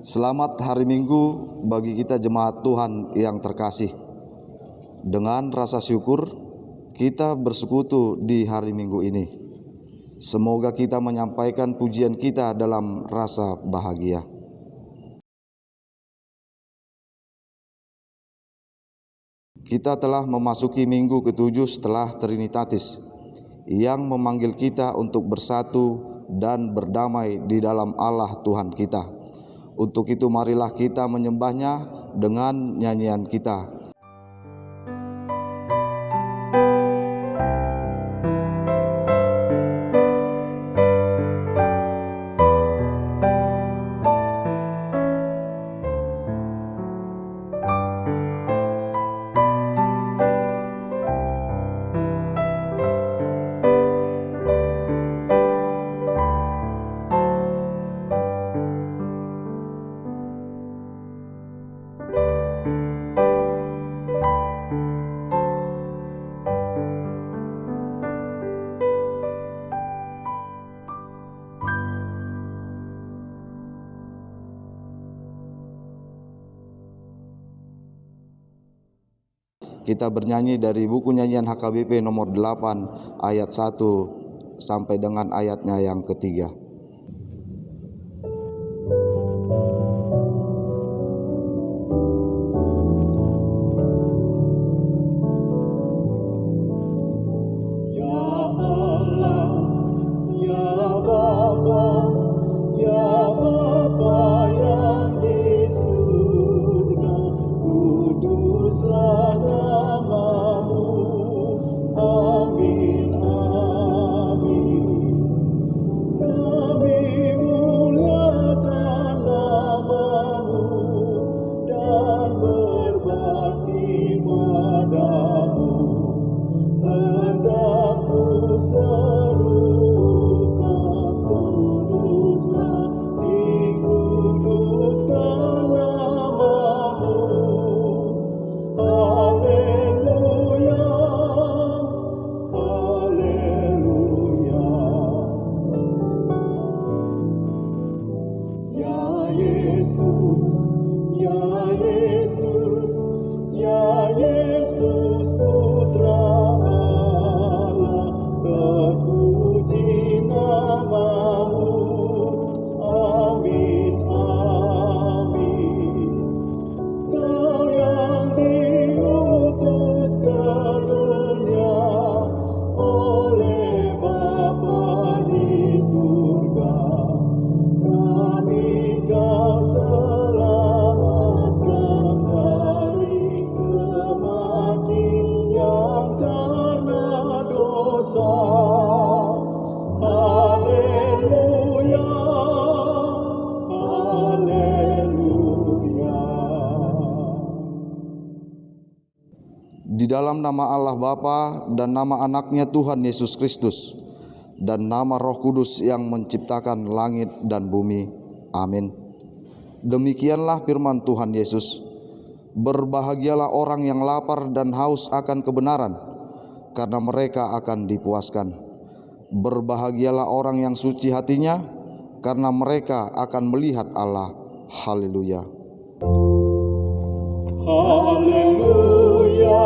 Selamat hari Minggu bagi kita jemaat Tuhan yang terkasih. Dengan rasa syukur kita bersekutu di hari Minggu ini. Semoga kita menyampaikan pujian kita dalam rasa bahagia. Kita telah memasuki minggu ke-7 setelah Trinitatis yang memanggil kita untuk bersatu dan berdamai di dalam Allah Tuhan kita. Untuk itu marilah kita menyembahnya dengan nyanyian kita. Kita bernyanyi dari buku nyanyian HKBP nomor 8 ayat 1 sampai dengan ayatnya yang ketiga. Di dalam nama Allah Bapa dan nama anaknya Tuhan Yesus Kristus dan nama Roh Kudus yang menciptakan langit dan bumi. Amin. Demikianlah firman Tuhan Yesus. Berbahagialah orang yang lapar dan haus akan kebenaran, karena mereka akan dipuaskan. Berbahagialah orang yang suci hatinya, karena mereka akan melihat Allah. Haleluya. Haleluya,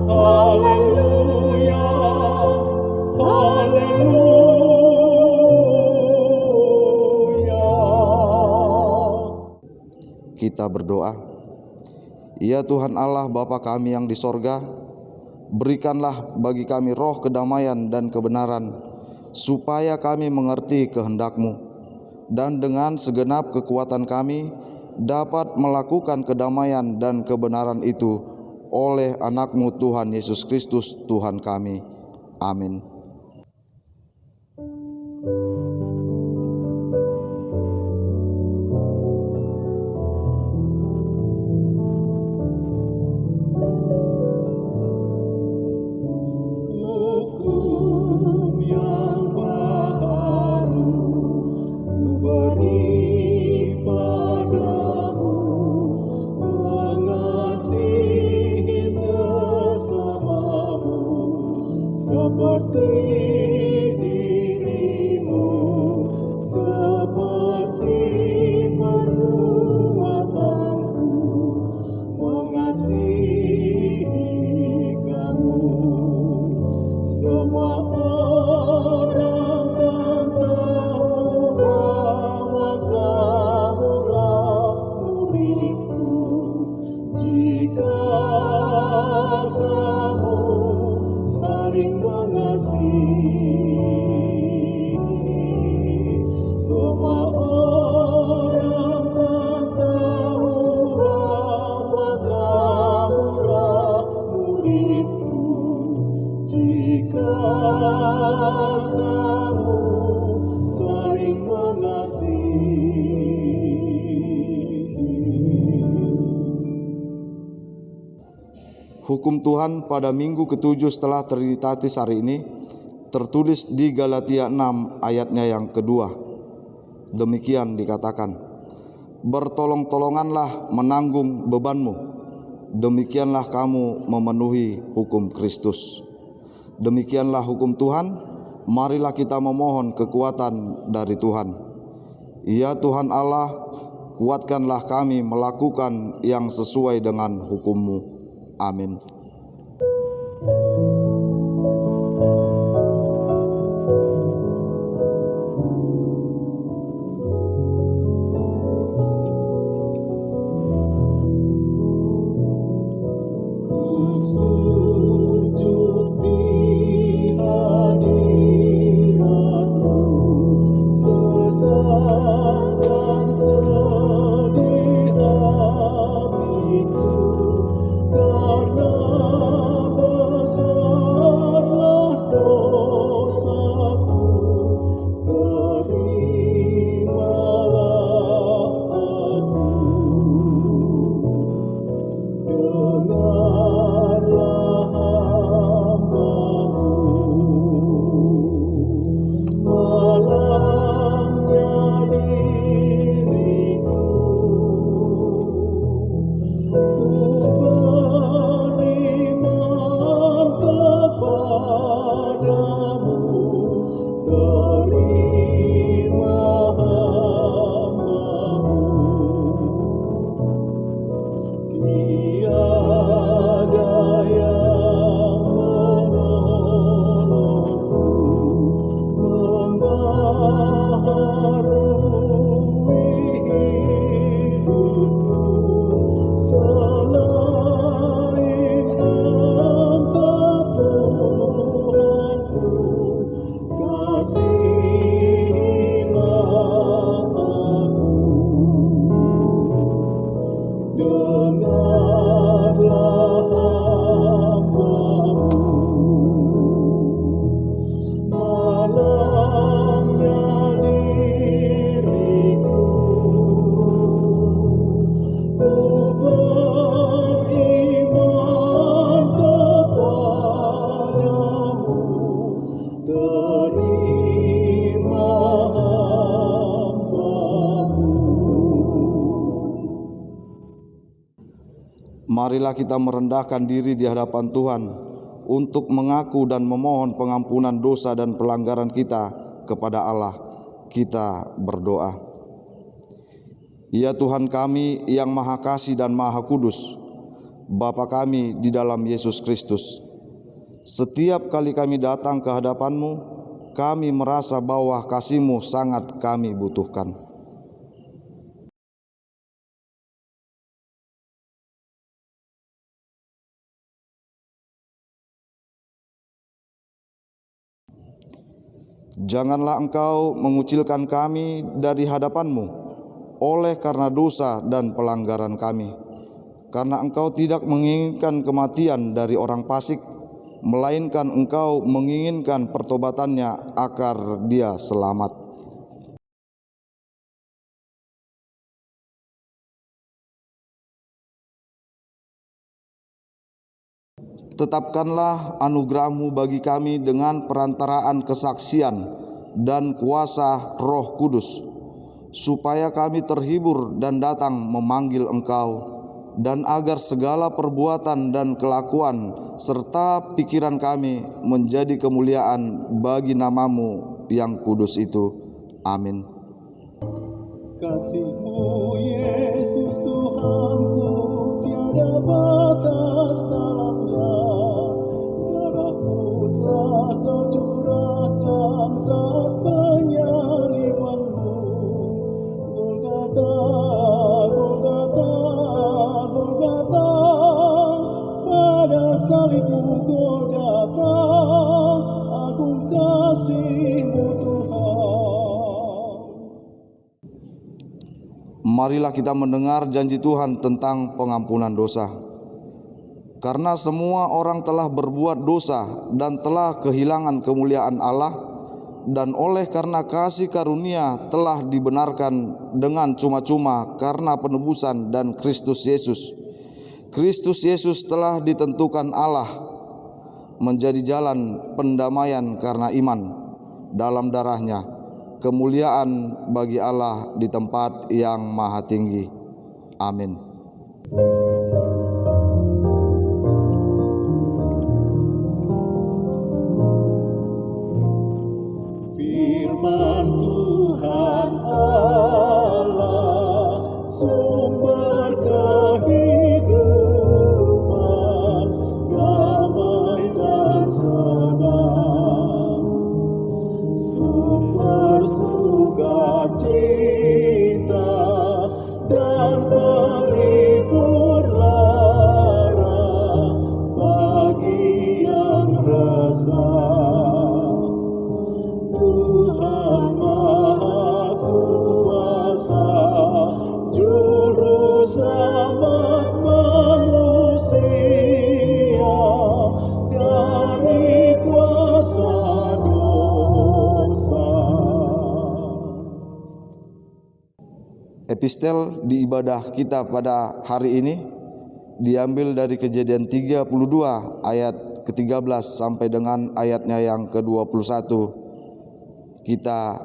haleluya, haleluya. Kita berdoa. Ya Tuhan Allah Bapa kami yang di sorga, berikanlah bagi kami roh kedamaian dan kebenaran, supaya kami mengerti kehendak-Mu, dan dengan segenap kekuatan kami dapat melakukan kedamaian dan kebenaran itu oleh anak-Mu Tuhan Yesus Kristus Tuhan kami. Amin. Seperti Hukum Tuhan pada minggu ke-7 setelah Trinitatis hari ini tertulis di Galatia 6 ayatnya yang kedua. Demikian dikatakan, bertolong-tolonganlah menanggung bebanmu, demikianlah kamu memenuhi hukum Kristus. Demikianlah hukum Tuhan, marilah kita memohon kekuatan dari Tuhan. Ya Tuhan Allah, kuatkanlah kami melakukan yang sesuai dengan hukum-Mu. Amin. Sujud di hadirat-Mu, sesak dan sedih hatiku, karena besarlah dosaku. Terimalah aku, dengarlah hambamu, malangnya diriku. Ku beriman kepadamu, terima hambamu. Tiada yang menolongku, membaharui hidupku, selain Engkau Tuhanku. Kasihilah aku, dengarlah hambamu, malangnya diriku. Ku beriman kepadamu, terima hambamu. Marilah kita merendahkan diri di hadapan Tuhan untuk mengaku dan memohon pengampunan dosa dan pelanggaran kita kepada Allah. Kita berdoa. Ya Tuhan kami yang Maha Kasih dan Maha Kudus, Bapa kami di dalam Yesus Kristus, setiap kali kami datang ke hadapan-Mu, kami merasa bahwa kasih-Mu sangat kami butuhkan. Janganlah Engkau mengucilkan kami dari hadapan-Mu oleh karena dosa dan pelanggaran kami, karena Engkau tidak menginginkan kematian dari orang fasik, melainkan Engkau menginginkan pertobatannya agar dia selamat. Tetapkanlah anugerah-Mu bagi kami dengan perantaraan kesaksian dan kuasa Roh Kudus, supaya kami terhibur dan datang memanggil Engkau, dan agar segala perbuatan dan kelakuan serta pikiran kami menjadi kemuliaan bagi nama-Mu yang kudus itu. Amin. Kasih-Mu Yesus Tuhanku, tiada batas dalamnya. Darah-Mu telah Kau curahkan saat penyaliban-Mu. Golgata, Golgata, Golgata, pada salib-Mu Golgata, agung kasih-Mu Tuhan. Marilah kita mendengar janji Tuhan tentang pengampunan dosa. Karena semua orang telah berbuat dosa dan telah kehilangan kemuliaan Allah, dan oleh karena kasih karunia telah dibenarkan dengan cuma-cuma karena penebusan dan Kristus Yesus. Kristus Yesus telah ditentukan Allah menjadi jalan pendamaian karena iman dalam darah-Nya, kemuliaan bagi Allah di tempat yang maha tinggi. Amin. Firman Tuhan Allah, sumber kehidupan, damai dan senang, sumber sukacita dan pelipur lara bagi yang resah. Tuhan Maha Kuasa, Juru Selamat manusia dari kuasa dosa. Epistel di ibadah kita pada hari ini diambil dari Kejadian 32 ayat ke-13 sampai dengan ayatnya yang ke-21. Kita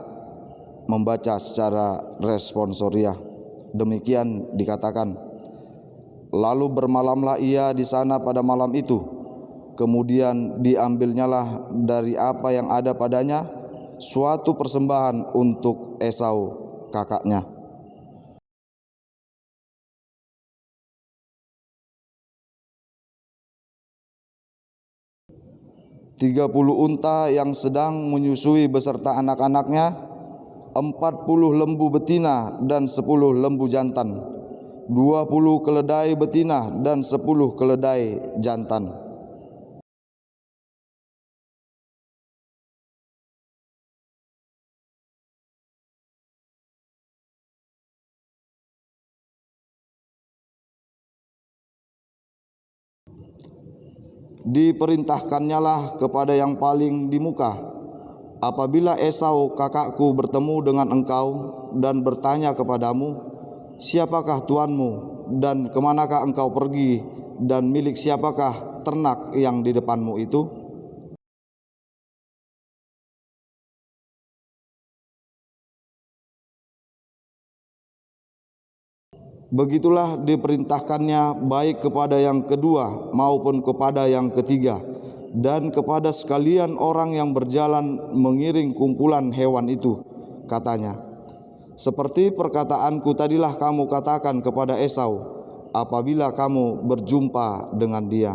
membaca secara responsoriah. Demikian dikatakan, lalu bermalamlah ia di sana pada malam itu. Kemudian diambilnyalah dari apa yang ada padanya suatu persembahan untuk Esau kakaknya. 30 unta yang sedang menyusui beserta anak-anaknya, 40 lembu betina dan 10 lembu jantan, 20 keledai betina dan 10 keledai jantan. Diperintahkannyalah kepada yang paling di muka, apabila Esau kakakku bertemu dengan engkau dan bertanya kepadamu, siapakah tuanmu dan kemanakah engkau pergi dan milik siapakah ternak yang di depanmu itu? Begitulah diperintahkannya baik kepada yang kedua maupun kepada yang ketiga, dan kepada sekalian orang yang berjalan mengiring kumpulan hewan itu. Katanya, seperti perkataanku tadilah kamu katakan kepada Esau apabila kamu berjumpa dengan dia.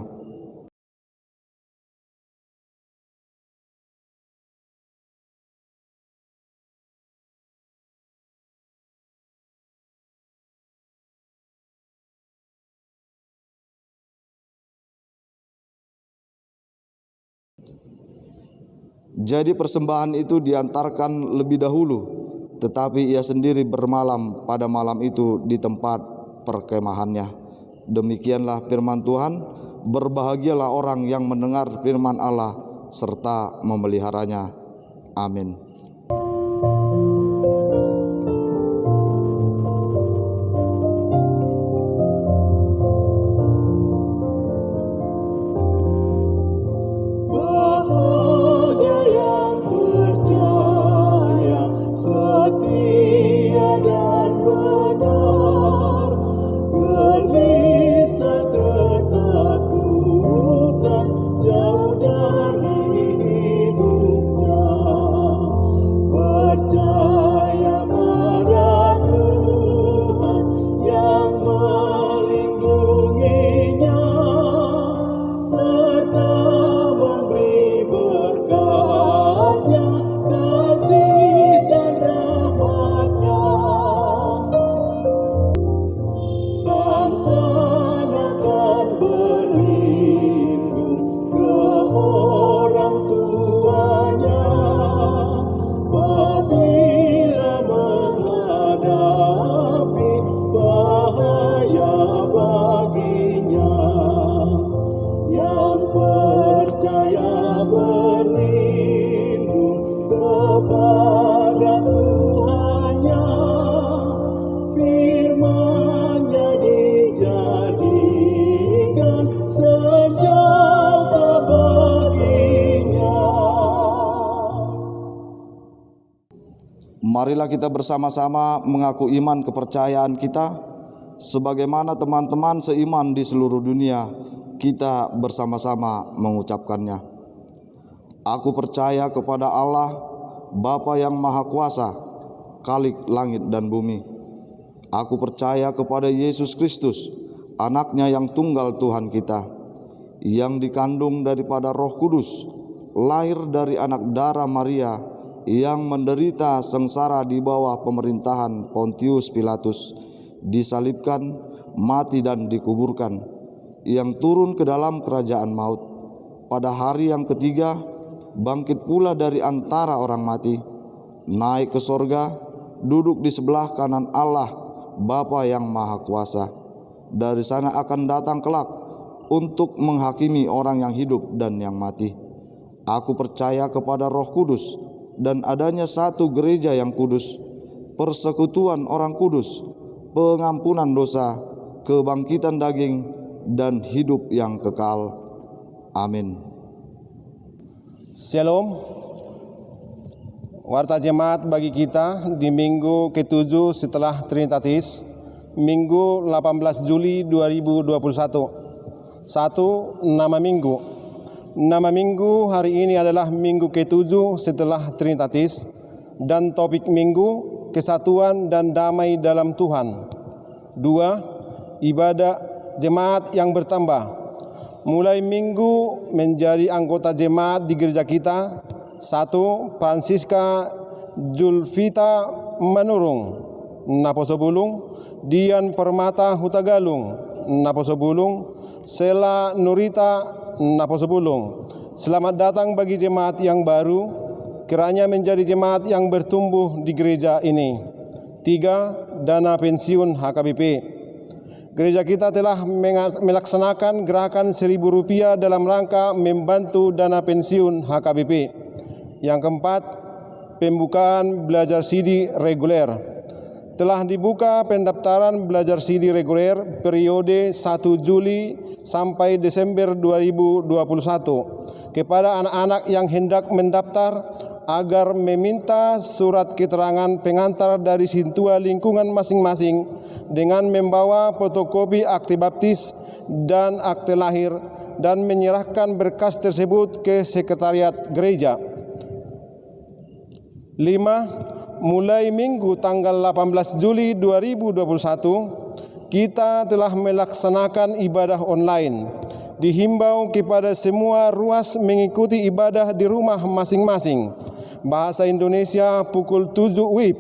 Jadi persembahan itu diantarkan lebih dahulu, tetapi ia sendiri bermalam pada malam itu di tempat perkemahannya. Demikianlah firman Tuhan. Berbahagialah orang yang mendengar firman Allah serta memeliharanya. Amin. Setia dan benar, gelisah ketakutan jauh dari hidupnya. Marilah kita bersama-sama mengaku iman kepercayaan kita, sebagaimana teman-teman seiman di seluruh dunia, kita bersama-sama mengucapkannya. Aku percaya kepada Allah, Bapa yang Maha Kuasa, Khalik langit dan bumi. Aku percaya kepada Yesus Kristus, Anaknya yang tunggal Tuhan kita, yang dikandung daripada Roh Kudus, lahir dari anak darah Maria, yang menderita sengsara di bawah pemerintahan Pontius Pilatus, disalibkan, mati dan dikuburkan, yang turun ke dalam kerajaan maut. Pada hari yang ketiga, bangkit pula dari antara orang mati, naik ke sorga, duduk di sebelah kanan Allah, Bapa yang Maha Kuasa. Dari sana akan datang kelak untuk menghakimi orang yang hidup dan yang mati. Aku percaya kepada Roh Kudus dan adanya satu gereja yang kudus, persekutuan orang kudus, pengampunan dosa, kebangkitan daging, dan hidup yang kekal. Amin. Shalom. Warta jemaat bagi kita di minggu ke-7 setelah Trinitatis, Minggu 18 Juli 2021. 1. Nama minggu. Nama minggu hari ini adalah minggu ke-7 setelah Trinitatis, dan topik minggu kesatuan dan damai dalam Tuhan. 2. Ibadah jemaat yang bertambah. Mulai minggu menjadi anggota jemaat di gereja kita. 1. Francisca Julfita Manurung, Naposobulung. Dian Permata Hutagalung, Naposobulung. Sela Nurita, Naposobulung. Selamat datang bagi jemaat yang baru, kiranya menjadi jemaat yang bertumbuh di gereja ini. 3. Dana pensiun HKBP. Gereja kita telah melaksanakan gerakan Rp1.000 dalam rangka membantu dana pensiun HKBP. Yang keempat, pembukaan belajar CD reguler. Telah dibuka pendaftaran belajar CD reguler periode 1 Juli sampai Desember 2021 kepada anak-anak yang hendak mendaftar agar meminta surat keterangan pengantar dari sintua lingkungan masing-masing dengan membawa fotokopi akte baptis dan akte lahir dan menyerahkan berkas tersebut ke sekretariat gereja. 5. Mulai minggu tanggal 18 Juli 2021, kita telah melaksanakan ibadah online. Dihimbau kepada semua ruas mengikuti ibadah di rumah masing-masing. Bahasa Indonesia pukul 7 WIB,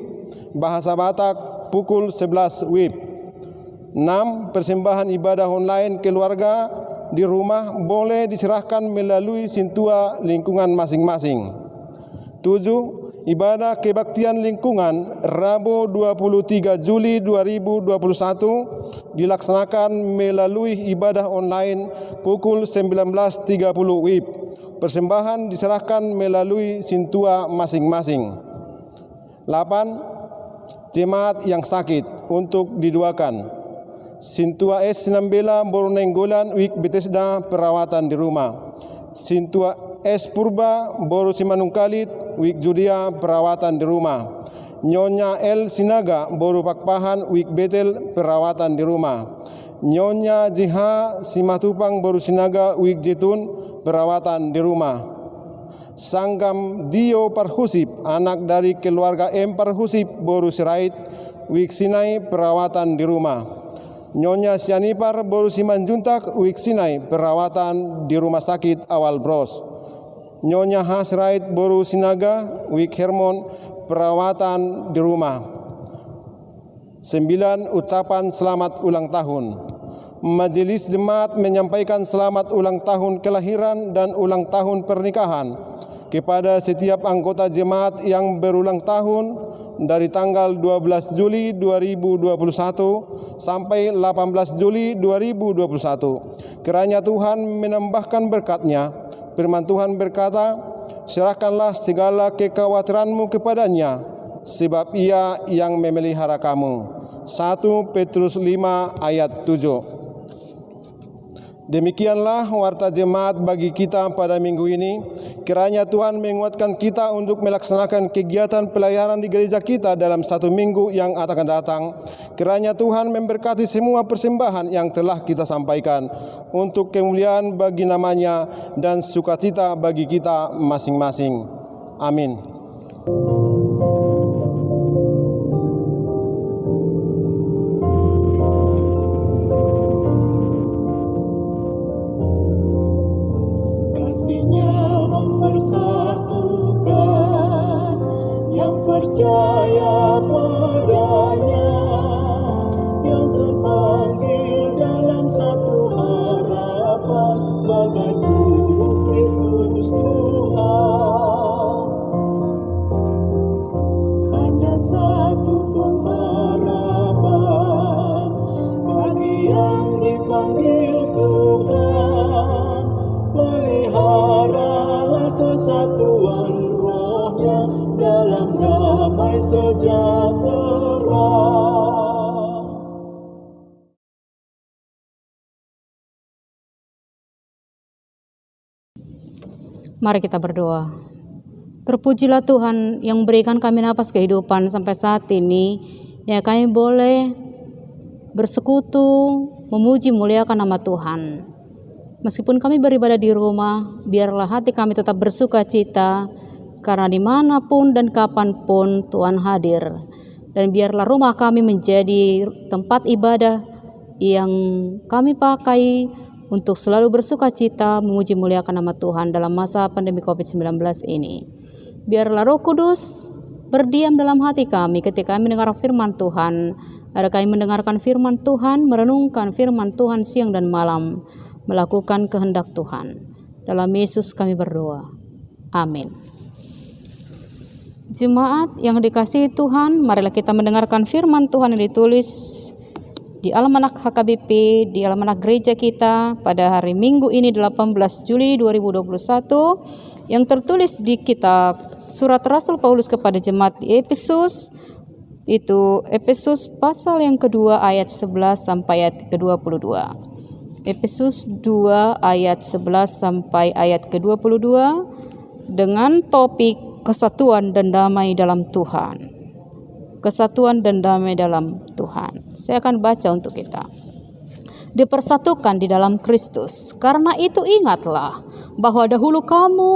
bahasa Batak pukul 11 WIB. 6. Persembahan ibadah online keluarga di rumah boleh diserahkan melalui sintua lingkungan masing-masing. 7. Ibadah kebaktian lingkungan Rabu 23 Juli 2021 dilaksanakan melalui ibadah online pukul 19.30 WIB. Persembahan diserahkan melalui sintua masing-masing. 8. Jemaat yang sakit untuk diduakan. Sintua S. Sinambela Bornenggolan WIK Bethesda perawatan di rumah. Sintua S. Purba Boru Simanungkalit WIK Judea perawatan di rumah. Nyonya L. Sinaga Boru Pakpahan WIK Betel perawatan di rumah. Nyonya JH Simatupang Boru Sinaga WIK Jetun perawatan di rumah. Sanggam Dio Parhusip anak dari keluarga M. Parhusip Boru Sirait WIK Sinai perawatan di rumah. Nyonya Sianipar Boru Simanjuntak WIK Sinai perawatan di rumah sakit Awal Bros. Nyonya Hasrait Boru Sinaga WIK Hermon perawatan di rumah. 9. Ucapan selamat ulang tahun. Majelis Jemaat menyampaikan selamat ulang tahun kelahiran dan ulang tahun pernikahan kepada setiap anggota jemaat yang berulang tahun dari tanggal 12 Juli 2021 sampai 18 Juli 2021. Kiranya Tuhan menambahkan berkat-Nya. Firman Tuhan berkata, serahkanlah segala kekhawatiranmu kepadanya, sebab Ia yang memelihara kamu. 1 Petrus 5 ayat 7. Demikianlah warta jemaat bagi kita pada minggu ini. Kiranya Tuhan menguatkan kita untuk melaksanakan kegiatan pelayanan di gereja kita dalam 1 minggu yang akan datang. Kiranya Tuhan memberkati semua persembahan yang telah kita sampaikan untuk kemuliaan bagi nama-Nya dan sukacita bagi kita masing-masing. Amin. Kasih-Nya mempersatukan yang percaya padanya, yang terpanggil dalam satu harapan bagai tubuh Kristus Tuhan. Hanya satu pengharapan bagi yang dipanggil Tuhan. Peliharalah kesatuan rohnya dalam damai sejahtera. Mari kita berdoa. Terpujilah Tuhan yang berikan kami napas kehidupan sampai saat ini, ya kami boleh bersekutu, memuji, muliakan nama Tuhan. Meskipun kami beribadah di rumah, biarlah hati kami tetap bersuka cita, karena dimanapun dan kapanpun Tuhan hadir. Dan biarlah rumah kami menjadi tempat ibadah yang kami pakai untuk selalu bersuka cita, memuji, muliakan nama Tuhan dalam masa pandemi COVID-19 ini. Biarlah Roh Kudus berdiam dalam hati kami ketika kami mendengar firman Tuhan. Ada kami mendengarkan firman Tuhan, merenungkan firman Tuhan siang dan malam, melakukan kehendak Tuhan. Dalam Yesus kami berdoa. Amin. Jemaat yang dikasihi Tuhan, marilah kita mendengarkan firman Tuhan yang ditulis di Almanak HKBP, di Almanak Gereja kita pada hari Minggu ini 18 Juli 2021, yang tertulis di kitab Surat Rasul Paulus kepada jemaat di Efesus, itu Efesus pasal yang kedua ayat 11 sampai ayat ke-22. Efesus 2 ayat 11 sampai ayat ke-22 dengan topik kesatuan dan damai dalam Tuhan. Kesatuan dan damai dalam Tuhan. Saya akan baca untuk kita. Dipersatukan di dalam Kristus. Karena itu ingatlah bahwa dahulu kamu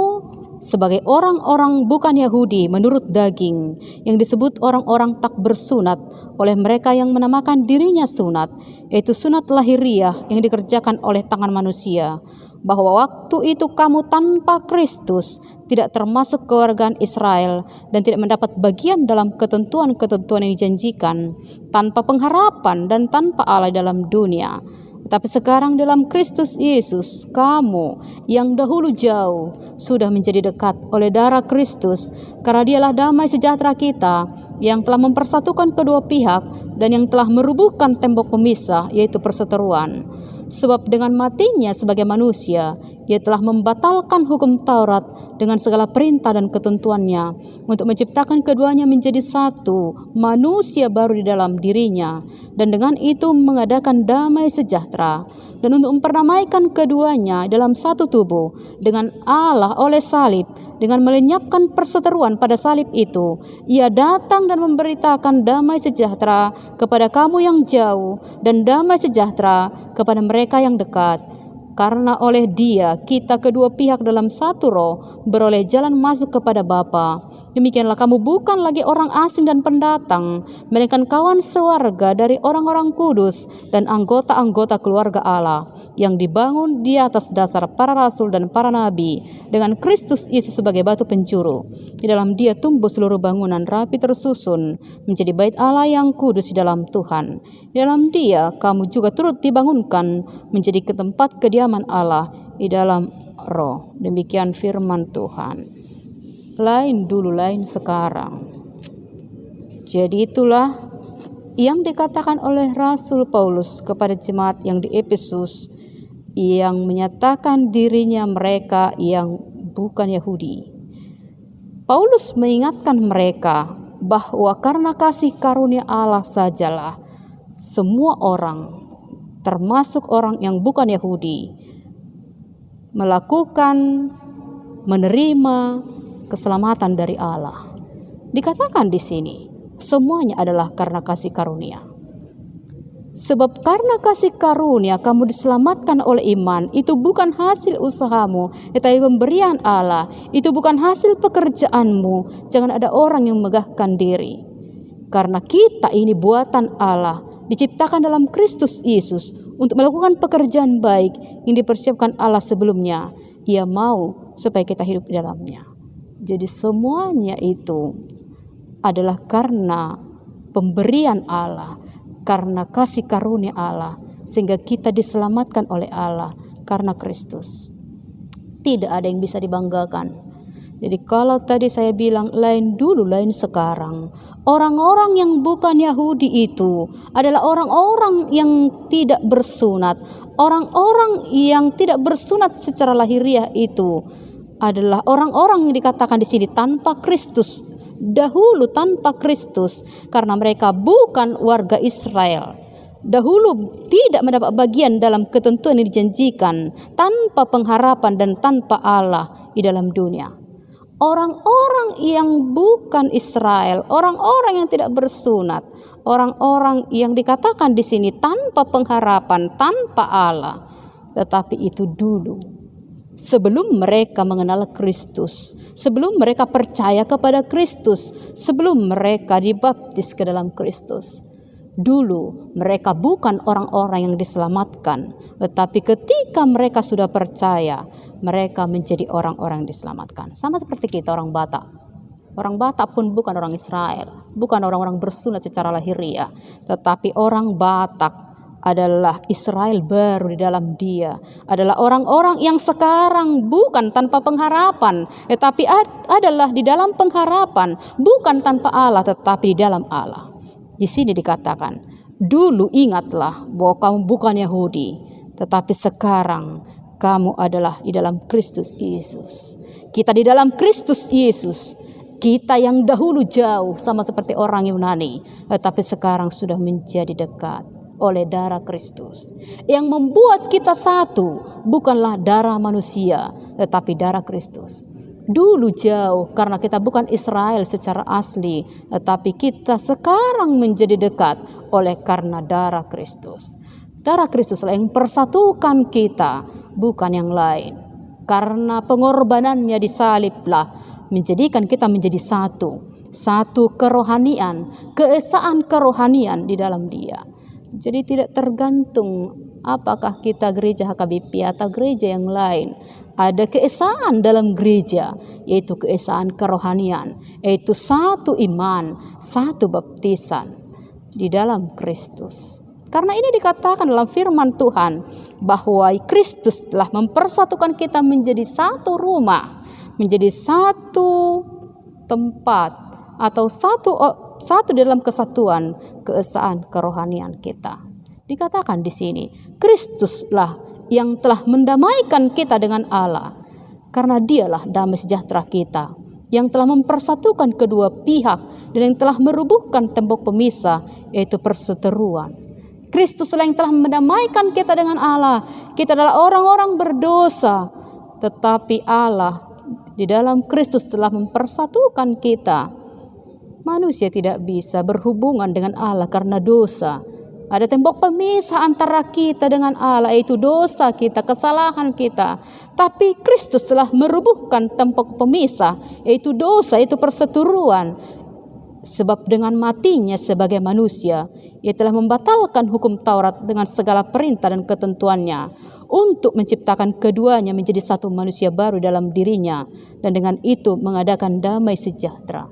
sebagai orang-orang bukan Yahudi menurut daging, yang disebut orang-orang tak bersunat oleh mereka yang menamakan dirinya sunat, yaitu sunat lahiriah yang dikerjakan oleh tangan manusia, bahwa waktu itu kamu tanpa Kristus tidak termasuk kewargaan Israel dan tidak mendapat bagian dalam ketentuan-ketentuan yang dijanjikan, tanpa pengharapan dan tanpa Allah dalam dunia. Tetapi sekarang dalam Kristus Yesus, kamu yang dahulu jauh sudah menjadi dekat oleh darah Kristus, karena Dialah damai sejahtera kita yang telah mempersatukan kedua pihak dan yang telah merubuhkan tembok pemisah, yaitu perseteruan. Sebab dengan matinya sebagai manusia, Ia telah membatalkan hukum Taurat dengan segala perintah dan ketentuannya, untuk menciptakan keduanya menjadi satu manusia baru di dalam dirinya, dan dengan itu mengadakan damai sejahtera, dan untuk memperdamaikan keduanya dalam satu tubuh dengan Allah oleh salib. Dengan melenyapkan perseteruan pada salib itu, Ia datang dan memberitakan damai sejahtera kepada kamu yang jauh dan damai sejahtera kepada mereka yang dekat. Karena oleh Dia kita kedua pihak dalam satu roh beroleh jalan masuk kepada Bapa. Demikianlah kamu bukan lagi orang asing dan pendatang, melainkan kawan sewarga dari orang-orang kudus dan anggota-anggota keluarga Allah, yang dibangun di atas dasar para rasul dan para nabi, dengan Kristus Yesus sebagai batu penjuru. Di dalam Dia tumbuh seluruh bangunan rapi tersusun menjadi bait Allah yang kudus di dalam Tuhan. Di dalam Dia kamu juga turut dibangunkan menjadi ke tempat kediaman Allah di dalam Roh. Demikian firman Tuhan. Lain dulu, lain sekarang. Jadi itulah yang dikatakan oleh Rasul Paulus kepada jemaat yang di Efesus, yang menyatakan dirinya mereka yang bukan Yahudi. Paulus mengingatkan mereka bahwa karena kasih karunia Allah sajalah semua orang, termasuk orang yang bukan Yahudi, melakukan menerima keselamatan dari Allah. Dikatakan di sini, semuanya adalah karena kasih karunia. Sebab karena kasih karunia kamu diselamatkan oleh iman. Itu bukan hasil usahamu, tetapi pemberian Allah. Itu bukan hasil pekerjaanmu. Jangan ada orang yang megahkan diri. Karena kita ini buatan Allah, diciptakan dalam Kristus Yesus untuk melakukan pekerjaan baik yang dipersiapkan Allah sebelumnya. Ia mau supaya kita hidup di dalamnya. Jadi semuanya itu adalah karena pemberian Allah, karena kasih karunia Allah, sehingga kita diselamatkan oleh Allah karena Kristus. Tidak ada yang bisa dibanggakan. Jadi kalau tadi saya bilang lain dulu, lain sekarang. Orang-orang yang bukan Yahudi itu adalah orang-orang yang tidak bersunat. Orang-orang yang tidak bersunat secara lahiriah itu adalah orang-orang yang dikatakan di sini tanpa Kristus. Dahulu tanpa Kristus, karena mereka bukan warga Israel. Dahulu tidak mendapat bagian dalam ketentuan yang dijanjikan, tanpa pengharapan dan tanpa Allah di dalam dunia. Orang-orang yang bukan Israel, orang-orang yang tidak bersunat, orang-orang yang dikatakan di sini tanpa pengharapan, tanpa Allah, tetapi itu dulu. Sebelum mereka mengenal Kristus, sebelum mereka percaya kepada Kristus, sebelum mereka dibaptis ke dalam Kristus. Dulu mereka bukan orang-orang yang diselamatkan, tetapi ketika mereka sudah percaya, mereka menjadi orang-orang yang diselamatkan. Sama seperti kita orang Batak. Orang Batak pun bukan orang Israel, bukan orang-orang bersunat secara lahiriah, tetapi orang Batak adalah Israel baru di dalam dia, adalah orang-orang yang sekarang bukan tanpa pengharapan, tetapi adalah di dalam pengharapan, bukan tanpa Allah tetapi di dalam Allah. Di sini dikatakan, dulu ingatlah bahwa kamu bukan Yahudi, tetapi sekarang kamu adalah di dalam Kristus Yesus. Kita di dalam Kristus Yesus. Kita yang dahulu jauh sama seperti orang Yunani, tetapi sekarang sudah menjadi dekat oleh darah Kristus. Yang membuat kita satu bukanlah darah manusia, tetapi darah Kristus. Dulu jauh karena kita bukan Israel secara asli, tetapi kita sekarang menjadi dekat oleh karena darah Kristus. Darah Kristuslah yang persatukan kita, bukan yang lain. Karena pengorbanannya disaliblah menjadikan kita menjadi satu. Satu kerohanian, keesaan kerohanian di dalam Dia. Jadi tidak tergantung apakah kita gereja HKBP atau gereja yang lain. Ada keesaan dalam gereja, yaitu keesaan kerohanian, yaitu satu iman, satu baptisan di dalam Kristus. Karena ini dikatakan dalam firman Tuhan bahwa Kristus telah mempersatukan kita menjadi satu rumah, menjadi satu tempat atau satu dalam kesatuan keesaan kerohanian kita. Dikatakan di sini, Kristuslah yang telah mendamaikan kita dengan Allah, karena Dialah damai sejahtera kita, yang telah mempersatukan kedua pihak dan yang telah merubuhkan tembok pemisah, yaitu perseteruan. Kristuslah yang telah mendamaikan kita dengan Allah. Kita adalah orang-orang berdosa, tetapi Allah di dalam Kristus telah mempersatukan kita. Manusia tidak bisa berhubungan dengan Allah karena dosa. Ada tembok pemisah antara kita dengan Allah, yaitu dosa kita, kesalahan kita. Tapi Kristus telah merubuhkan tembok pemisah, yaitu dosa, yaitu perseteruan. Sebab dengan matinya sebagai manusia, Ia telah membatalkan hukum Taurat dengan segala perintah dan ketentuannya, untuk menciptakan keduanya menjadi satu manusia baru dalam dirinya, dan dengan itu mengadakan damai sejahtera.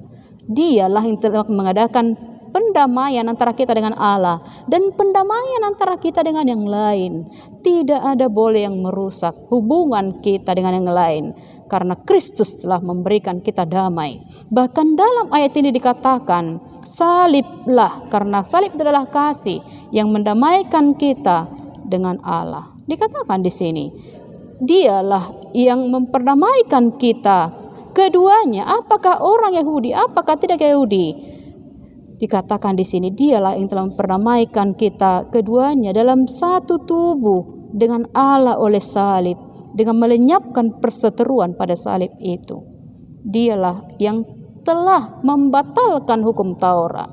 Dialah yang telah mengadakan pendamaian antara kita dengan Allah dan pendamaian antara kita dengan yang lain. Tidak ada boleh yang merusak hubungan kita dengan yang lain, karena Kristus telah memberikan kita damai. Bahkan dalam ayat ini dikatakan, saliblah, karena salib itu adalah kasih yang mendamaikan kita dengan Allah. Dikatakan di sini, Dialah yang memperdamaikan kita keduanya, apakah orang Yahudi, apakah tidak Yahudi. Dikatakan di sini, Dialah yang telah memperdamaikan kita keduanya dalam satu tubuh dengan Allah oleh salib, dengan melenyapkan perseteruan pada salib itu. Dialah yang telah membatalkan hukum Taurat.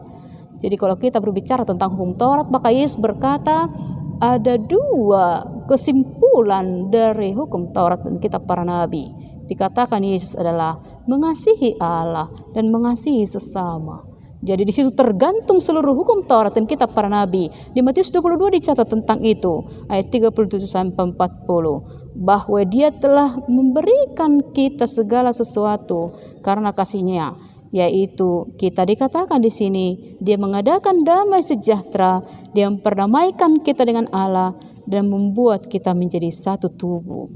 Jadi kalau kita berbicara tentang hukum Taurat, maka Yesus berkata ada dua kesimpulan dari hukum Taurat dan kitab para nabi. Dikatakan Yesus adalah mengasihi Allah dan mengasihi sesama. Jadi di situ tergantung seluruh hukum Taurat dan kitab para nabi. Di Matius 22 dicatat tentang itu, ayat 37 sampai 40, bahwa Dia telah memberikan kita segala sesuatu karena kasih-Nya, yaitu kita dikatakan di sini Dia mengadakan damai sejahtera, Dia memperdamaikan kita dengan Allah dan membuat kita menjadi satu tubuh.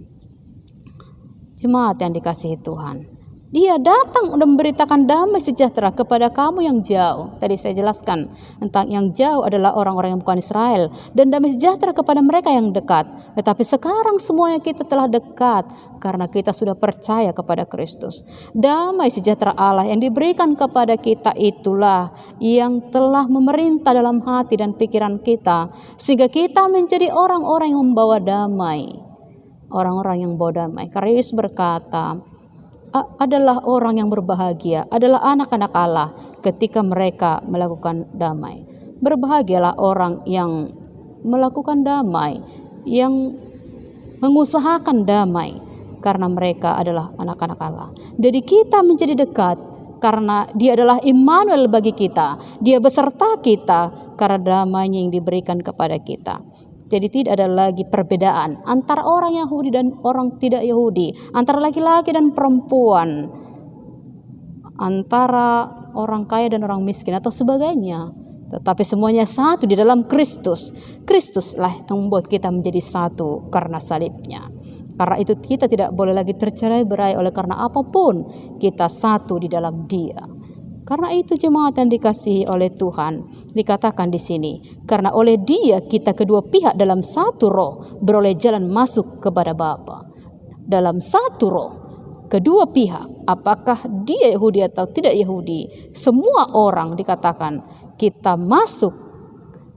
Jemaat yang dikasihi Tuhan, Dia datang dan memberitakan damai sejahtera kepada kamu yang jauh. Tadi saya jelaskan tentang yang jauh adalah orang-orang yang bukan Israel, dan damai sejahtera kepada mereka yang dekat. Tetapi sekarang semuanya kita telah dekat karena kita sudah percaya kepada Kristus. Damai sejahtera Allah yang diberikan kepada kita itulah yang telah memerintah dalam hati dan pikiran kita, sehingga kita menjadi orang-orang yang membawa damai. Orang-orang yang membawa damai. Karena Yesus berkata, adalah orang yang berbahagia, adalah anak-anak Allah ketika mereka melakukan damai. Berbahagialah orang yang melakukan damai, yang mengusahakan damai, karena mereka adalah anak-anak Allah. Jadi kita menjadi dekat karena Dia adalah Immanuel bagi kita. Dia beserta kita karena damai-Nya yang diberikan kepada kita. Jadi tidak ada lagi perbedaan antara orang Yahudi dan orang tidak Yahudi, antara laki-laki dan perempuan, antara orang kaya dan orang miskin atau sebagainya. Tetapi semuanya satu di dalam Kristus. Kristuslah yang membuat kita menjadi satu karena salibnya. Karena itu kita tidak boleh lagi tercerai-berai oleh karena apapun, kita satu di dalam Dia. Karena itu jemaat yang dikasihi oleh Tuhan, dikatakan di sini, karena oleh Dia kita kedua pihak dalam satu roh beroleh jalan masuk kepada Bapa. Dalam satu roh, kedua pihak, apakah dia Yahudi atau tidak Yahudi, semua orang dikatakan kita masuk,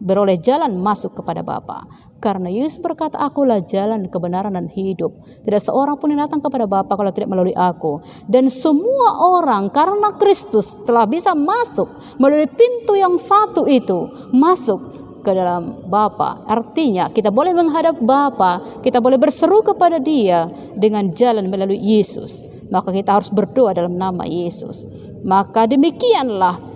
beroleh jalan masuk kepada Bapa. Karena Yesus berkata, akulah jalan, kebenaran dan hidup. Tidak seorang pun yang datang kepada Bapa kalau tidak melalui aku. Dan semua orang karena Kristus telah bisa masuk melalui pintu yang satu itu, masuk ke dalam Bapa. Artinya kita boleh menghadap Bapa, kita boleh berseru kepada Dia dengan jalan melalui Yesus. Maka kita harus berdoa dalam nama Yesus. Maka demikianlah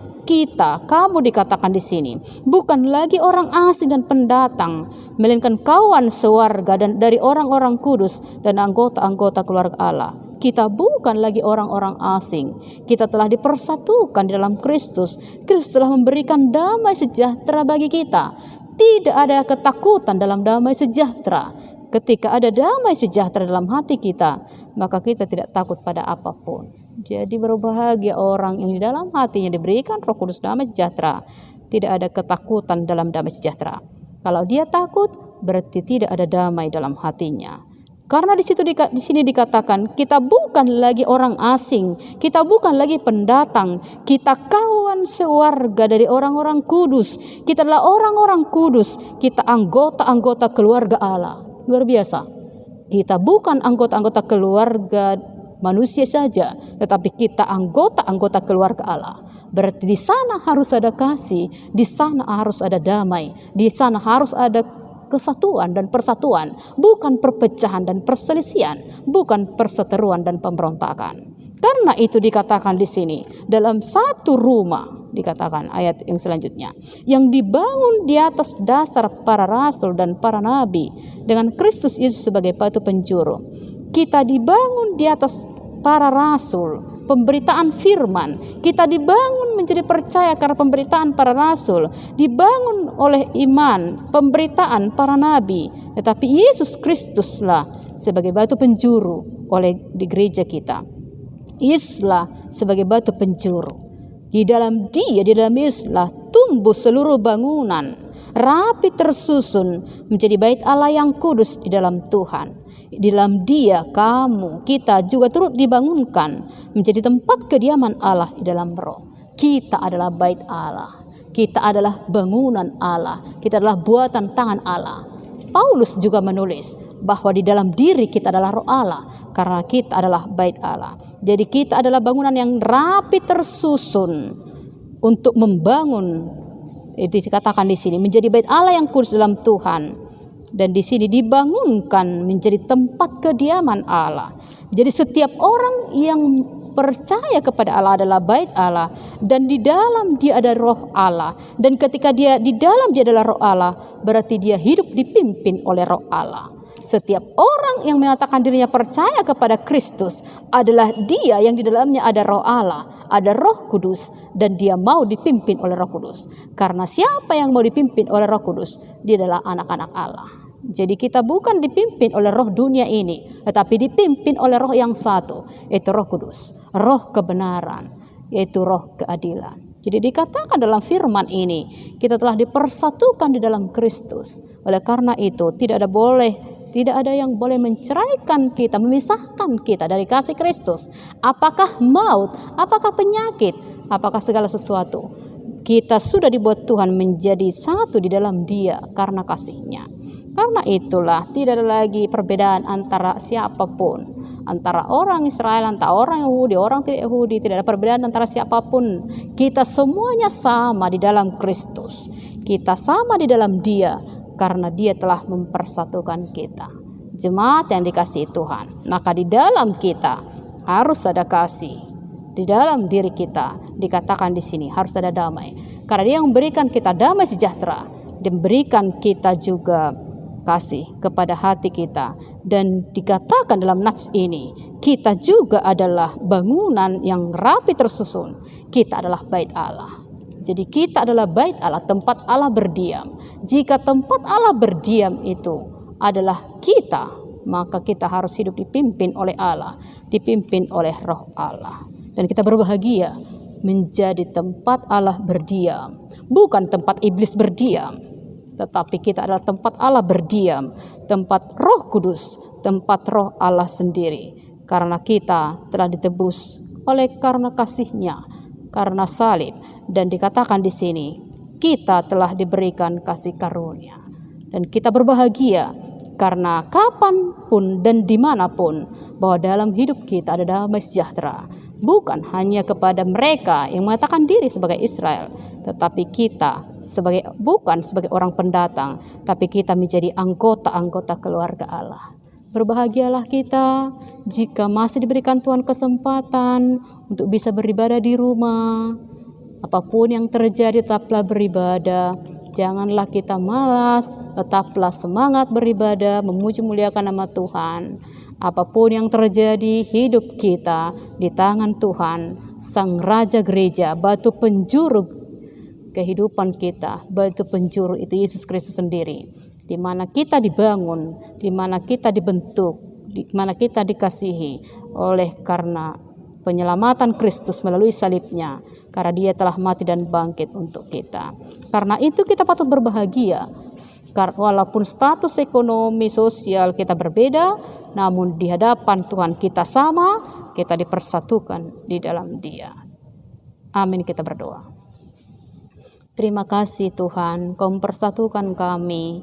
kamu dikatakan di sini bukan lagi orang asing dan pendatang, melainkan kawan sewarga dan dari orang-orang kudus dan anggota-anggota keluarga Allah. Kita bukan lagi orang-orang asing. Kita telah dipersatukan di dalam Kristus. Kristus telah memberikan damai sejahtera bagi kita. Tidak ada ketakutan dalam damai sejahtera. Ketika ada damai sejahtera dalam hati kita, maka kita tidak takut pada apapun. Jadi berbahagia orang yang di dalam hatinya diberikan Roh Kudus damai sejahtera. Tidak ada ketakutan dalam damai sejahtera. Kalau dia takut, berarti tidak ada damai dalam hatinya. Karena di sini dikatakan kita bukan lagi orang asing, kita bukan lagi pendatang, kita kawan sewarga dari orang-orang kudus. Kita adalah orang-orang kudus, kita anggota-anggota keluarga Allah. Luar biasa. Kita bukan anggota-anggota keluarga manusia saja, tetapi kita anggota-anggota keluarga Allah. Berarti di sana harus ada kasih, di sana harus ada damai, di sana harus ada kesatuan dan persatuan, bukan perpecahan dan perselisihan, bukan perseteruan dan pemberontakan. Karena itu dikatakan di sini, dalam satu rumah, dikatakan ayat yang selanjutnya, yang dibangun di atas dasar para rasul dan para nabi, dengan Kristus Yesus sebagai batu penjuru. Kita dibangun di atas para rasul, pemberitaan firman. Kita dibangun menjadi percaya karena pemberitaan para rasul, dibangun oleh iman, pemberitaan para nabi. Tetapi Yesus Kristuslah sebagai batu penjuru oleh di gereja kita. Yesuslah sebagai batu penjuru. Di dalam Dia, di dalam Yesuslah tumbuh seluruh bangunan, rapi tersusun menjadi bait Allah yang kudus di dalam Tuhan. Di dalam Dia kita juga turut dibangunkan menjadi tempat kediaman Allah di dalam Roh. Kita adalah bait Allah. Kita adalah bangunan Allah. Kita adalah buatan tangan Allah. Paulus juga menulis bahwa di dalam diri kita adalah roh Allah, karena kita adalah bait Allah. Jadi kita adalah bangunan yang rapi tersusun untuk membangun, itu dikatakan di sini, menjadi bait Allah yang kudus dalam Tuhan. Dan di sini dibangunkan menjadi tempat kediaman Allah. Jadi setiap orang yang percaya kepada Allah adalah bait Allah, dan di dalam dia ada roh Allah. Dan ketika dia di dalam dia adalah roh Allah, berarti dia hidup dipimpin oleh roh Allah. Setiap orang yang mengatakan dirinya percaya kepada Kristus adalah dia yang di dalamnya ada roh Allah, ada Roh Kudus, dan dia mau dipimpin oleh Roh Kudus. Karena siapa yang mau dipimpin oleh Roh Kudus, dia adalah anak-anak Allah. Jadi kita bukan dipimpin oleh roh dunia ini, tetapi dipimpin oleh roh yang satu, yaitu Roh Kudus, roh kebenaran, yaitu roh keadilan. Jadi dikatakan dalam firman ini, kita telah dipersatukan di dalam Kristus. Oleh karena itu tidak ada yang boleh menceraikan kita, memisahkan kita dari kasih Kristus. Apakah maut, apakah penyakit, apakah segala sesuatu. Kita sudah dibuat Tuhan menjadi satu di dalam Dia karena kasih-Nya. Karena itulah tidak ada lagi perbedaan antara siapapun, antara orang Israel, antara orang Yahudi, orang tidak Yahudi, tidak ada perbedaan antara siapapun. Kita semuanya sama di dalam Kristus. Kita sama di dalam Dia karena Dia telah mempersatukan kita. Jemaat yang dikasihi Tuhan, maka di dalam kita harus ada kasih. Di dalam diri kita dikatakan di sini harus ada damai. Karena Dia yang memberikan kita damai sejahtera, dan memberikan kita juga kasih kepada hati kita. Dan dikatakan dalam nats ini, kita juga adalah bangunan yang rapi tersusun. Kita adalah bait Allah. Jadi kita adalah bait Allah, tempat Allah berdiam. Jika tempat Allah berdiam itu adalah kita, maka kita harus hidup dipimpin oleh Allah, dipimpin oleh roh Allah. Dan kita berbahagia menjadi tempat Allah berdiam, bukan tempat iblis berdiam. Tetapi kita adalah tempat Allah berdiam, tempat Roh Kudus, tempat Roh Allah sendiri. Karena kita telah ditebus oleh karena kasih-Nya, karena salib. Dan dikatakan di sini, kita telah diberikan kasih karunia. Dan kita berbahagia karena kapanpun dan dimanapun, bahwa dalam hidup kita ada damai sejahtera. Bukan hanya kepada mereka yang mengatakan diri sebagai Israel, tetapi kita bukan sebagai orang pendatang, tapi kita menjadi anggota-anggota keluarga Allah. Berbahagialah kita jika masih diberikan Tuhan kesempatan untuk bisa beribadah di rumah. Apapun yang terjadi, tetaplah beribadah. Janganlah kita malas, tetaplah semangat beribadah, memuji muliakan nama Tuhan. Apapun yang terjadi, hidup kita di tangan Tuhan, Sang Raja Gereja, batu penjuru kehidupan kita. Batu penjuru itu Yesus Kristus sendiri, di mana kita dibangun, di mana kita dibentuk, di mana kita dikasihi oleh karena penyelamatan Kristus melalui salibnya, karena Dia telah mati dan bangkit untuk kita. Karena itu kita patut berbahagia, walaupun status ekonomi sosial kita berbeda, namun di hadapan Tuhan kita sama, kita dipersatukan di dalam Dia. Amin. Kita berdoa. Terima kasih Tuhan, Kau mempersatukan kami,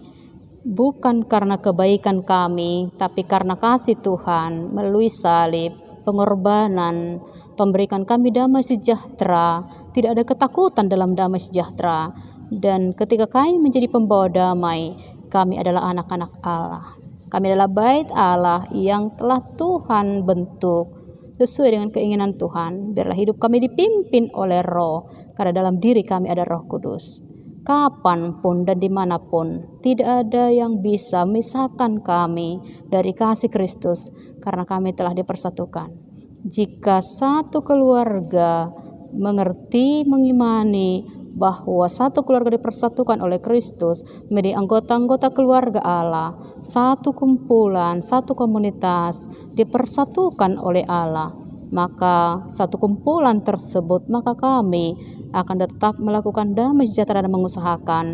bukan karena kebaikan kami, tapi karena kasih Tuhan melalui salib, pengorbanan. Tuhan berikan kami damai sejahtera, tidak ada ketakutan dalam damai sejahtera. Dan ketika kami menjadi pembawa damai, kami adalah anak-anak Allah. Kami adalah bait Allah yang telah Tuhan bentuk sesuai dengan keinginan Tuhan. Biarlah hidup kami dipimpin oleh Roh, karena dalam diri kami ada Roh Kudus. Kapanpun dan dimanapun, tidak ada yang bisa memisahkan kami dari kasih Kristus, karena kami telah dipersatukan. Jika satu keluarga mengerti, mengimani bahwa satu keluarga dipersatukan oleh Kristus menjadi anggota-anggota keluarga Allah, satu kumpulan, satu komunitas dipersatukan oleh Allah, maka satu kumpulan tersebut, maka kami akan tetap melakukan damai sejahtera dan mengusahakan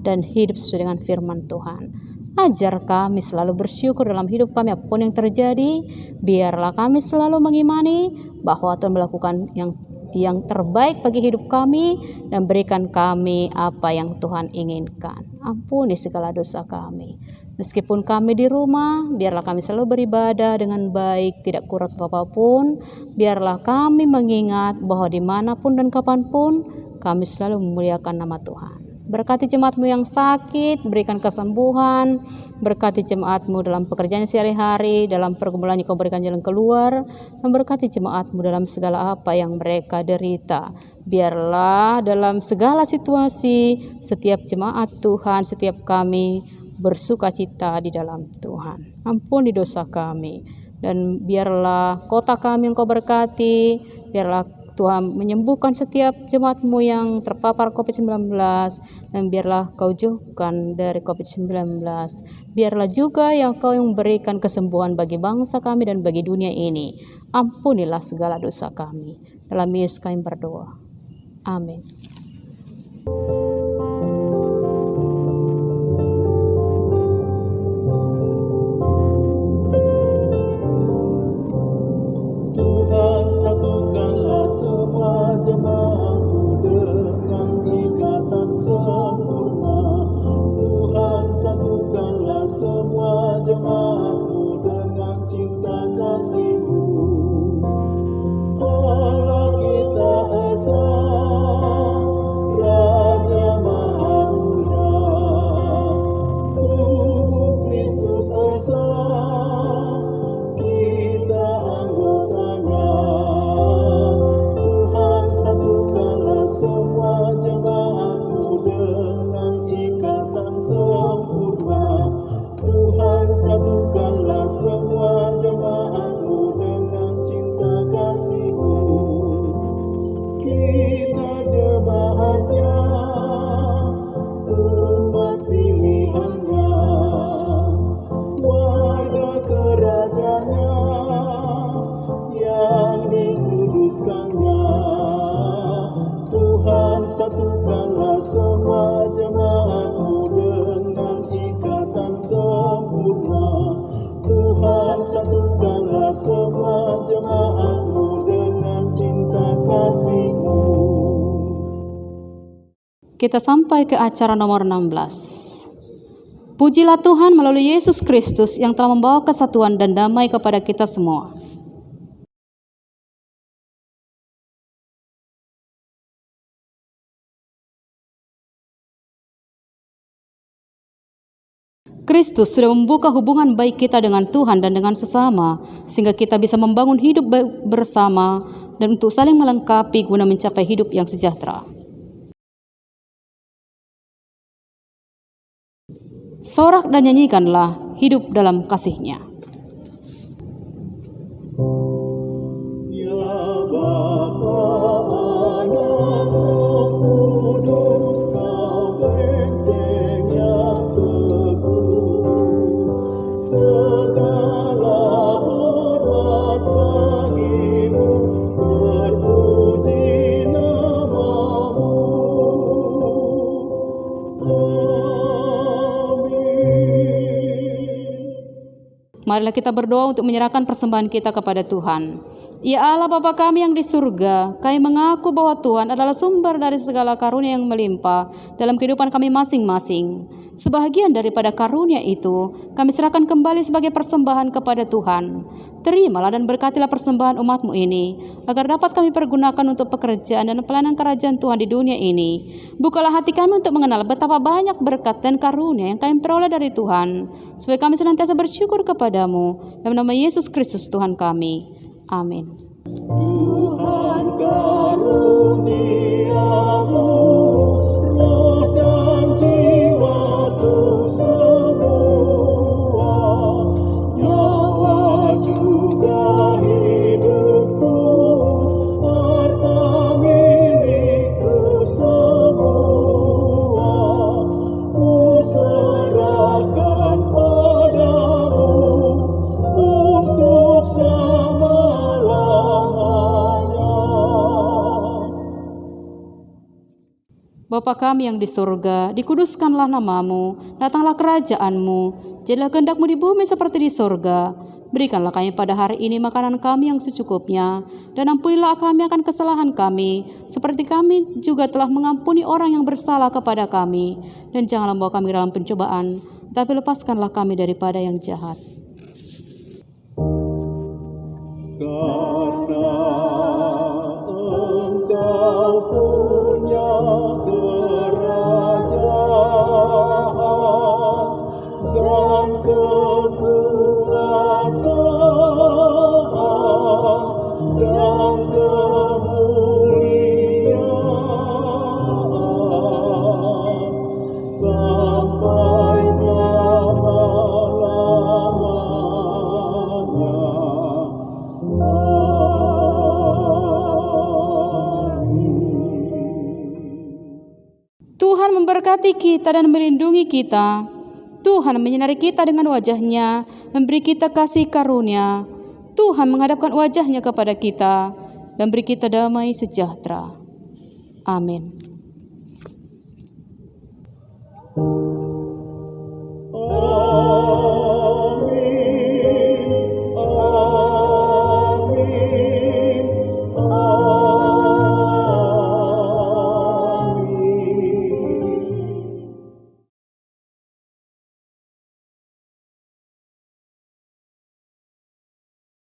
dan hidup sesuai dengan firman Tuhan. Ajar kami selalu bersyukur dalam hidup kami apapun yang terjadi. Biarlah kami selalu mengimani bahwa Tuhan melakukan yang yang terbaik bagi hidup kami dan berikan kami apa yang Tuhan inginkan. Ampuni segala dosa kami. Meskipun kami di rumah, biarlah kami selalu beribadah dengan baik, tidak kurang apapun. Biarlah kami mengingat bahwa dimanapun dan kapanpun kami selalu memuliakan nama Tuhan. Berkati jemaat-Mu yang sakit, berikan kesembuhan. Berkati jemaat-Mu dalam pekerjaan sehari-hari, dalam pergumulannya Kau berikan jalan keluar. Dan berkati jemaat-Mu dalam segala apa yang mereka derita. Biarlah dalam segala situasi, setiap jemaat Tuhan, setiap kami bersuka cita di dalam Tuhan. Ampuni dosa kami. Dan biarlah kota kami yang Kau berkati, biarlah Tuhan menyembuhkan setiap jemaat-Mu yang terpapar COVID-19 dan biarlah Kau jauhkan dari COVID-19. Biarlah juga yang Kau yang memberikan kesembuhan bagi bangsa kami dan bagi dunia ini. Ampunilah segala dosa kami. Dalam Yesus kami berdoa. Amin. Tuhan, satukanlah semua jemaat-Mu dengan ikatan sempurna. Tuhan, satukanlah semua jemaat-Mu dengan cinta kasih-Mu. Allah kita Esa, Raja Maha Mulia, tubuh Kristus Esa, kita anggotanya. Tuhan, satukanlah semua jemaat-Mu dengan ikatan sempurna. Tuhan, satukanlah semua jemaat-Mu dengan cinta kasih-Mu. Kita jemaat-Nya, umat pilihan-Nya, warga kerajaan-Nya yang dikuduskan-Nya. Tuhan, satukanlah semua jemaat-Mu dengan ikatan sempurna. Tuhan, satukanlah semua jemaat-Mu dengan cinta kasih-Mu. Kita sampai ke acara nomor 16. Pujilah Tuhan melalui Yesus Kristus yang telah membawa kesatuan dan damai kepada kita semua. Kristus sudah membuka hubungan baik kita dengan Tuhan dan dengan sesama, sehingga kita bisa membangun hidup baik bersama dan untuk saling melengkapi guna mencapai hidup yang sejahtera. Sorak dan nyanyikanlah hidup dalam kasih-Nya. Ya Bapa, Anak, Roh Kudus, Kau benteng yang teguh. Segala hormat bagi-Mu, terpuji nama-Mu. Marilah kita berdoa untuk menyerahkan persembahan kita kepada Tuhan. Ya Allah Bapa kami yang di surga, kami mengaku bahwa Tuhan adalah sumber dari segala karunia yang melimpah dalam kehidupan kami masing-masing. Sebahagian daripada karunia itu, kami serahkan kembali sebagai persembahan kepada Tuhan. Terimalah dan berkatilah persembahan umat-Mu ini, agar dapat kami pergunakan untuk pekerjaan dan pelayanan kerajaan Tuhan di dunia ini. Bukalah hati kami untuk mengenal betapa banyak berkat dan karunia yang kami peroleh dari Tuhan, supaya kami senantiasa bersyukur kepada-Mu. Dalam nama Yesus Kristus Tuhan kami. Amin. Tuhan karuniamu, roh dan jiwaku semua, nyawa juga hidupku, harta milikku semua, ku serahkan padamu untuk selama-lamanya. Bapa kami yang di surga, dikuduskanlah namamu, datanglah kerajaanmu, jadilah kehendak-Mu di bumi seperti di surga. Berikanlah kami pada hari ini makanan kami yang secukupnya, dan ampunilah kami akan kesalahan kami, seperti kami juga telah mengampuni orang yang bersalah kepada kami. Dan janganlah membawa kami dalam pencobaan, tapi lepaskanlah kami daripada yang jahat. Karena Engkau punya kerajaan dan kekuasaan dan kemuliaan sampai selama-lamanya. Tuhan memberkati kita dan melindungi kita. Tuhan menyinari kita dengan wajah-Nya, memberi kita kasih karunia. Tuhan menghadapkan wajah-Nya kepada kita dan beri kita damai sejahtera. Amin.